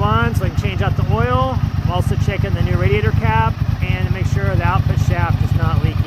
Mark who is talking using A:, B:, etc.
A: one so I can change out the oil. I'm also checking the new radiator cap and to make sure the output shaft is not leaking.